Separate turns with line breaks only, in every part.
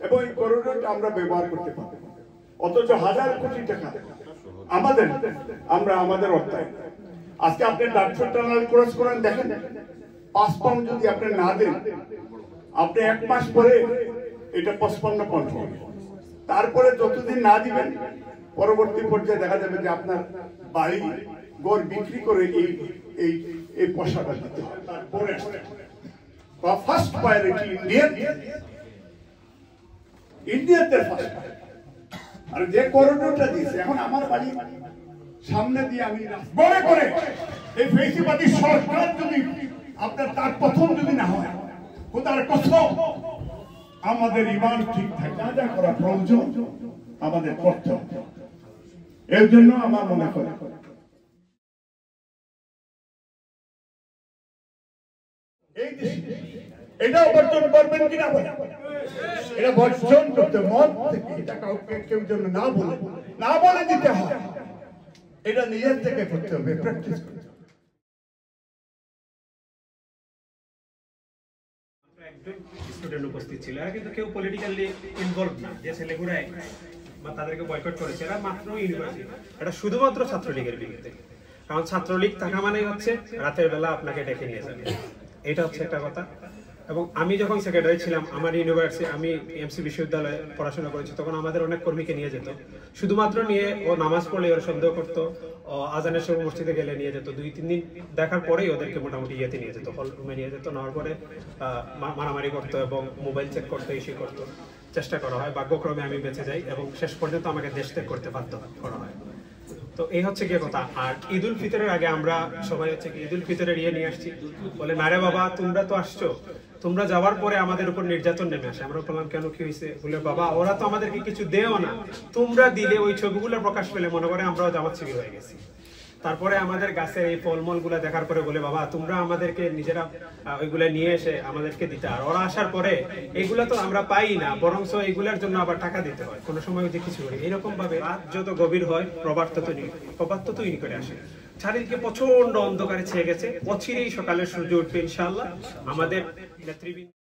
এবং এই করিডোরটা আমরা ব্যবহার করতে পারি, অথচ হাজার কোটি টাকা আমাদের অর্থায় আজকে আপনি ডাকসুর টানেল ক্রস করেন, দেখেন 5 পাউন্ড যদি আপনি না দেন, আপনি 1 মাস পরে এটা 55 পাউন্ড হবে। তারপরে যতদিন না দিবেন পরবর্তী পর্যায়ে দেখা যাবে যে আপনার বাড়ি ঘর বিক্রি করে এই পয়সাটা দিতে হবে। তারপরে ফার্স্ট প্রায়োরিটি ইন্ডিয়াতে ফার্স্ট। আর যে করিডোরটা দিয়েছে, এখন আমার বাড়ি সামনে দিয়ে আমি মনে করে এই ফেসিবাদী সরকার যদি আপনার তার প্রথম যদি না হয়, কোথার কসম আমাদের ইমান ঠিক থাকে, যা যা করা প্রয়োজন আমাদের করতে হবে। এর জন্য আমার মনে করে এটা বর্জন করবেন কিনা, এটা বর্জন করতে মন থেকে, এটা কাউকে কেউ জন্য না বলে দিতে হয়, এটা নিজের থেকে করতে হবে, প্র্যাকটিস করতে হবে।
স্টুডেন্ট উপস্থিত ছিল, এরা কিন্তু কেউ পলিটিক্যালি ইনভলভ না। যে ছেলেগুলাই বা তাদেরকে বয়কট করেছে এরা মাত্র ইউনিভার্সিটি, এটা শুধুমাত্র ছাত্রলীগের বিরুদ্ধে। কারণ ছাত্রলীগ থাকা মানেই হচ্ছে রাতের বেলা আপনাকে ডেকে নিয়ে যাবে, এটা হচ্ছে একটা কথা। এবং আমি যখন সেক্রেটারি ছিলাম আমার ইউনিভার্সিটি, আমি এমসি বিশ্ববিদ্যালয়ে পড়াশোনা করেছি, তখন আমাদের অনেক কর্মীকে নিয়ে যেত, শুধুমাত্র নিয়ে ও নামাজ পড়লে ওর সন্দেহ করতো, আজানের সময় মসজিদে গেলে নিয়ে যেত, 2-3 দিন দেখার পরেই ওদেরকে মোটামুটি ইয়েতে নিয়ে যেত, হল রুমে নিয়ে যেত, নেওয়ার পরে মারামারি করতো এবং মোবাইল চেক করতো, ইস্যু করতো, চেষ্টা করা হয়। ভাগ্যক্রমে আমি বেঁচে যাই এবং শেষ পর্যন্ত আমাকে দেশ ত্যাগ করতে বাধ্য করা হয়। তো এই হচ্ছে গিয়ে কথা। আর ঈদ উল ফিতরের আগে আমরা সবাই হচ্ছে ঈদ উল ফিতরের নিয়ে আসছি, বলে না রে বাবা তোমরা তো আসছো, তোমরা যাওয়ার পরে আমাদের উপর নির্যাতন নেমে আসে। আমরা বললাম কেন, কি হয়েছে? বলে বাবা ওরা তো আমাদেরকে কিছু দেও না, তোমরা দিলে ওই ছবিগুলো প্রকাশ পেলে মনে করে আমরাও জামাত শিবির হয়ে গেছি। তারপরে আমাদের গাছের এই ফলমল গুলা দেখার পরে বলে বাবা তোমরা আমাদেরকে নিজেরা ওইগুলা নিয়ে এসে আমাদেরকে দিতে, আর ওরা আসার পরে এইগুলা তো আমরা পাই না, বরং এইগুলার জন্য আবার টাকা দিতে হয়, কোনো সময় ওই কিছু করি। এইরকম ভাবে রাত যত গভীর হয় প্রভাত তত নিকটে আসে। চারিদিকে প্রচন্ড অন্ধকারে ছেয়ে গেছে, অচিরেই সকালে সূর্য উঠবে ইনশাআল্লাহ। আমাদের নেতৃবৃন্দ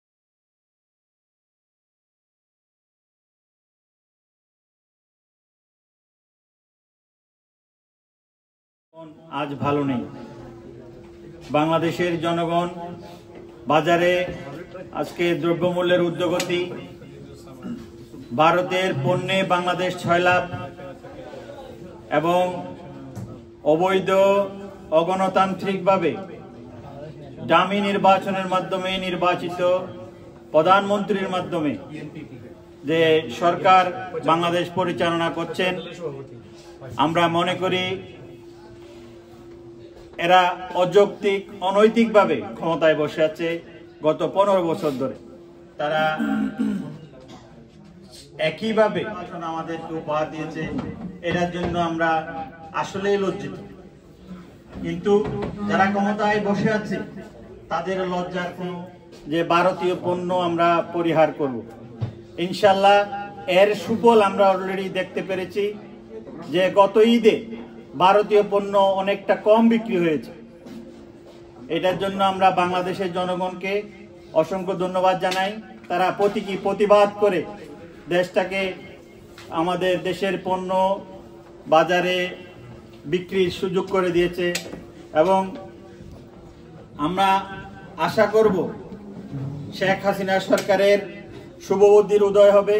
আজ ভালো নেই। বাংলাদেশের জনগণ বাজারে আজকে দ্রব্যমূল্যের ঊর্ধ্বগতি, ভারতের পণ্যে বাংলাদেশ 6 লাভ এবং অবৈধ অগণতান্ত্রিকভাবে ডামি নির্বাচনের মাধ্যমে নির্বাচিত প্রধানমন্ত্রীর মাধ্যমে যে সরকার বাংলাদেশ পরিচালনা করছেন, আমরা মনে করি এরা অযৌক্তিক অনৈতিকভাবে ক্ষমতায় বসে আছে গত 15 বছর ধরে। তারা একইভাবে আমাদেরকে উপহার দিয়েছে, এটার জন্য আমরা আসলেই লজ্জিত। কিন্তু যারা ক্ষমতায় বসে আছে তাদের লজ্জার কোনো, যে ভারতীয় পণ্য আমরা পরিহার করব ইনশাল্লাহ, এর সুফল আমরা অলরেডি দেখতে পেরেছি যে গত ঈদে ভারতীয় পণ্য অনেকটা কম বিক্রি হয়েছে। এটার জন্য আমরা বাংলাদেশের জনগণকে অসংখ্য ধন্যবাদ জানাই। তারা প্রতিবাদ করে দেশটাকে, আমাদের দেশের পণ্য বাজারে বিক্রির সুযোগ করে দিয়েছে এবং আমরা আশা করব শেখ হাসিনা সরকারের শুভবুদ্ধির উদয় হবে।